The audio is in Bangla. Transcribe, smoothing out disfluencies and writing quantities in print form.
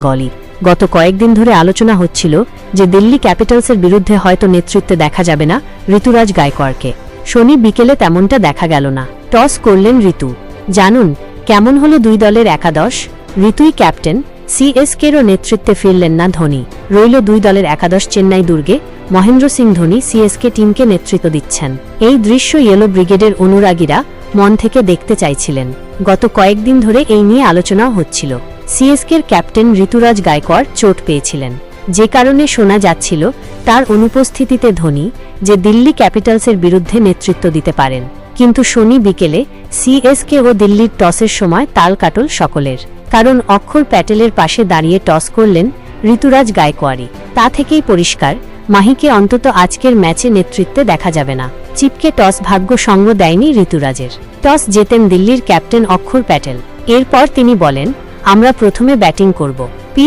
গলি গত কয়েকদিন ধরে আলোচনা হচ্ছিল যে দিল্লি ক্যাপিটালসের বিরুদ্ধে হয়তো নেতৃত্বে দেখা যাবে না ঋতুরাজ গায়কোয়াড়কে। শনি বিকেলে তেমনটা দেখা গেল না। টস করলেন ঋতু। জানুন কেমন হলো দুই দলের একাদশ। ঋতুই ক্যাপ্টেন, সিএসকেরও নেতৃত্বে ফিরলেন না ধোনি। রইল দুই দলের একাদশ। চেন্নাই দুর্গে মহেন্দ্র সিং ধোনি সিএসকে টিমকে নেতৃত্ব দিচ্ছেন। এই দৃশ্য ইয়েলো ব্রিগেডের অনুরাগীরা মন থেকে দেখতে চাইছিলেন। গত কয়েকদিন ধরে এই নিয়ে আলোচনাও হচ্ছিল। সিএসকের ক্যাপ্টেন ঋতুরাজ গায়কোয়াড় চোট পেয়েছিলেন, যে কারণে শোনা যাচ্ছিল তার অনুপস্থিতিতে ধোনি যে দিল্লি ক্যাপিটালসের বিরুদ্ধে নেতৃত্ব দিতে পারেন। কিন্তু শনি বিকেলে সিএসকে ও দিল্লির টসের সময় তালকাটল সকলের, কারণ অক্ষর প্যাটেলের পাশে দাঁড়িয়ে টস করলেন ঋতুরাজ গায়কোয়াড়ই। তা থেকেই পরিষ্কার মাহিকে অন্তত আজকের ম্যাচে নেতৃত্বে দেখা যাবে না। চিপকে টস ভাগ্য সঙ্গ দেয়নি ঋতুরাজের। টস জেতেন দিল্লির ক্যাপ্টেন অক্ষর প্যাটেল। এরপর তিনি বলেন, আমরা প্রথমে ব্যাটিং করব।